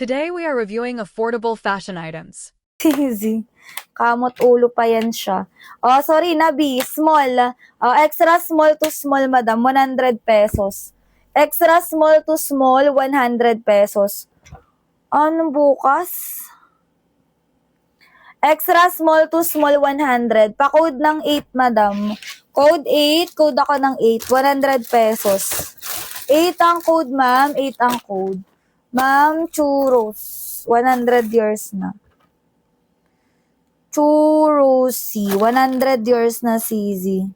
Today we are reviewing affordable fashion items. Easy. Kamot ulo pa yan siya. Oh, sorry na, B. Small. Oh, extra small to small, madam. 100 pesos. Extra small to small, 100 pesos. Ano bukas? Extra small to small, 100. Pa-code ng 8, madam. Code 8. Code ako ng 8. 100 pesos. 8 ang code, ma'am. 8 ang code. Ma'am, churros. 100 years na. Churrosi. 100 years na, CZ.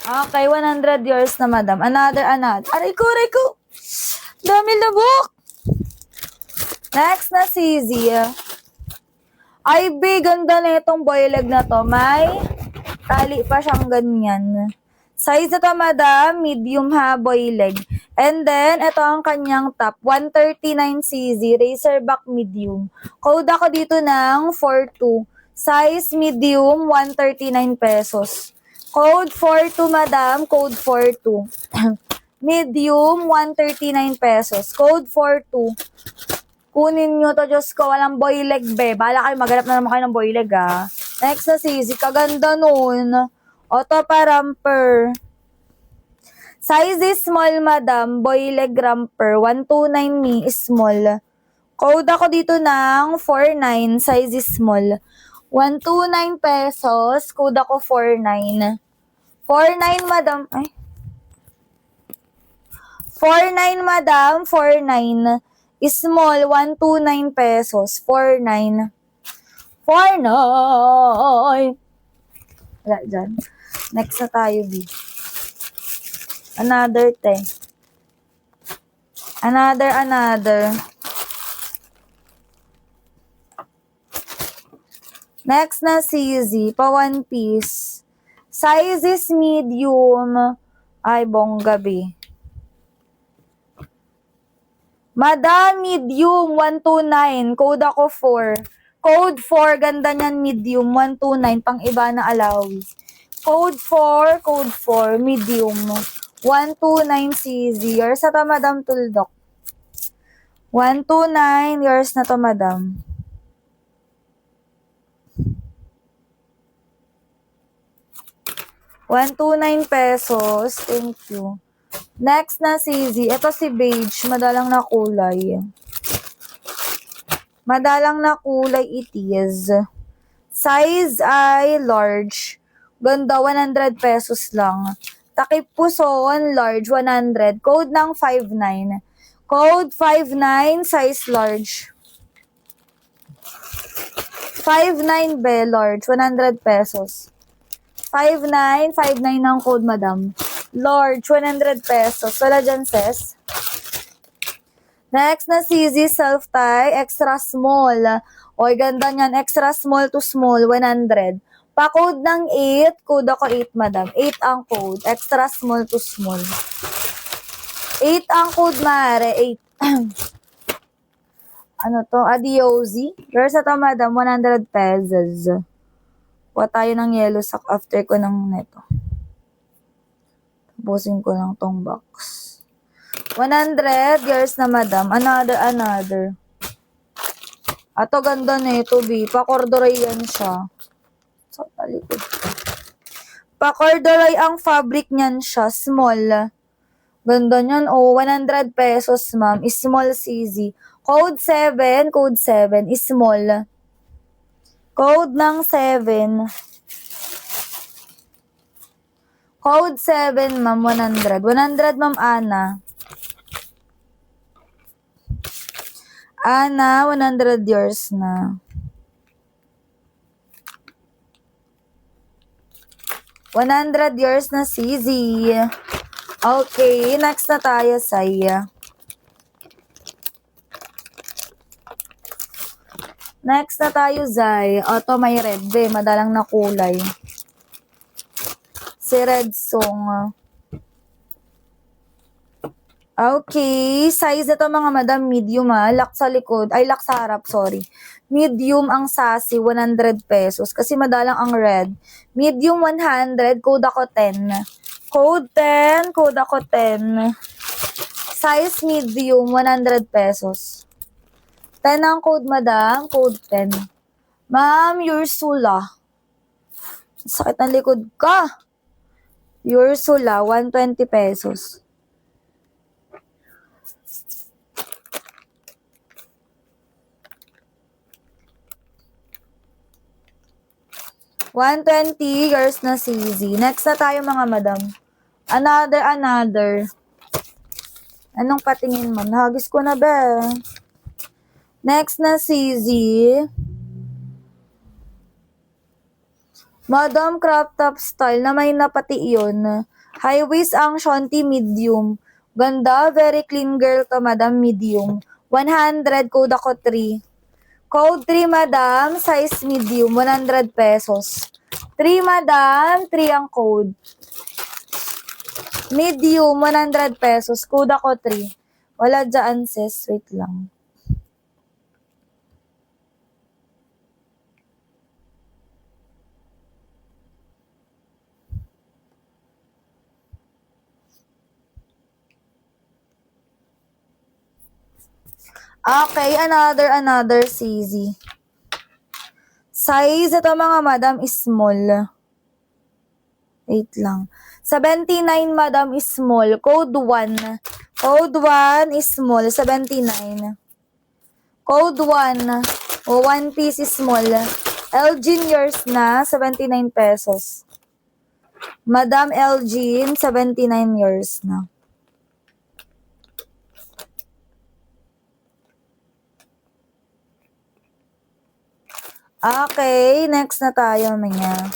Okay, 100 years na, madam. Another. Aray ko. Dami na book. Next na, CZ. Ay, big. Ganda na itong boyleg na to. May tali pa siyang ganyan. Size ito, madam. Medium ha, boyleg. And then, ito ang kanyang top. 139 CZ. Razorback medium. Code ako dito ng 42. Size medium, 139 pesos. Code 42, madam. Code 42. Medium, 139 pesos. Code 42. Kunin nyo to, Diyos ko. Walang boyleg, be. Bala kayo, maghanap na naman kayo ng boyleg, ha. Next na CZ. Kaganda nun. Auto paramper. Size is small, madam. Boyleg ramper. 129 me is small. Code ako dito ng 49. Size is small. 129 pesos. Code ako 49. 49, madam. Ay. 49, madam. 49. Small. 129 pesos. 49. 49. Wala dyan. Next na tayo, B. Another 10. Another. Next na CZ, pa one piece. Size is medium. Ay, bongga, B. Madam, medium, 129. Code ako 4. Code 4, ganda niyan, medium, 129. Pang iba na allowance. Code 4, medium. 129 CZ. Years na to, madam, tuldok. 129 years na to, madam. ₱129. Thank you. Next na CZ. Ito si beige. Madalang na kulay. Madalang na kulay it is. Size ay large. Ganda, 100 pesos lang. Takip puson, large, 100. Code ng 59. Code 59, size large. 59 be, large, 100 pesos. 59 ng code, madam. Large, 100 pesos. Wala dyan, sis. Next na CZ self-tie, extra small. Oy, ganda niyan. Extra small to small, 100. Pa-code ng 8, code ako 8, madam. 8 ang code. Extra small to small. 8 ang code, mare. 8. Ano to? Adiosi. Yours na to, madam. 100 pesos. Kuha tayo ng yellow sack after ko ng neto. Tapusin ko lang tong box. 100. Yours na, madam. Another. Ato, ganda na ito, B. Pa-corduroy yan siya. So, talikod. Pa-corduroy ang fabric niyan siya. Small. Ganda niyan. Oh, 100 pesos, ma'am. Small CZ. Code 7. Code 7. Small. Code ng 7. Code 7, ma'am. 100. 100, ma'am, Ana. Ana, 100 years na. 100 years na, CZ. Okay, next na tayo, Saya. Next na tayo, Zay. Ito may red, be. Madalang na kulay. Si Red Song. Okay, size ito, mga madam, medium, ha. Lock sa likod. Ay, lock sa harap, sorry. Medium ang sassy, 100 pesos. Kasi madalang ang red. Medium, 100. Code ako 10. Code 10. Code ako 10. Size medium, 100 pesos. 10 ang code, madam. Code 10. Ma'am, Ursula. Sakit ng likod ka. Ursula, 120 pesos. $120 yours na CZ. Next na tayo mga madam. Another. Anong patingin mo? Nahagis ko na ba? Next na CZ. Madam crop top style na may napati yun. High waist ang Shanti medium. Ganda, very clean girl to madam, medium. 100, code ako 3. Code 3 madam, size medium, 100 pesos. 3 madam, 3 ang code. Medium, 100 pesos. Code ako 3. Wala dyan sis, wait lang. Okay, another CZ. Size, ito mga madam, is small. Wait lang. 79 madam is small. Code 1. Code 1 is small. 79. Code 1. O, 1 piece is small. Elgin yours na. 79 pesos. Madam Elgin, 79 yours na. Okay, next na tayo mga.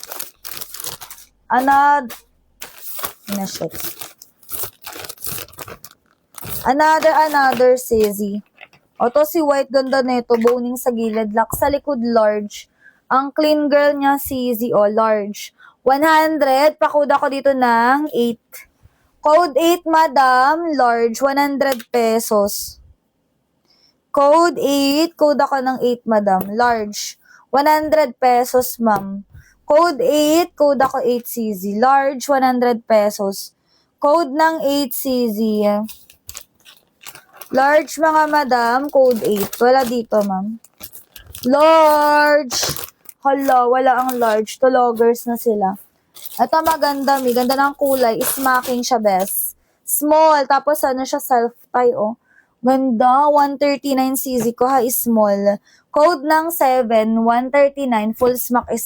Another CZ. O to si white, ganda nito, boning sa gilid, lock sa likod, large. Ang clean girl niya CZ, o large. 100, pakuda ko dito ng 8. Code 8 madam, large, 100 pesos. Code 8, code ako ng 8 madam, large. 100 pesos, ma'am. Code 8, code ako 8CZ. Large, 100 pesos. Code ng 8CZ. Large, mga madam, code 8. Wala dito, ma'am. Large! Hala, wala ang large. Tulogers na sila. Ito maganda, mi. Ganda ng kulay. Smacking siya, best. Small, tapos ano siya, self-tie, oh. Ganda, 139 CZ ko ha, is small. Code ng 7, 139, full smack is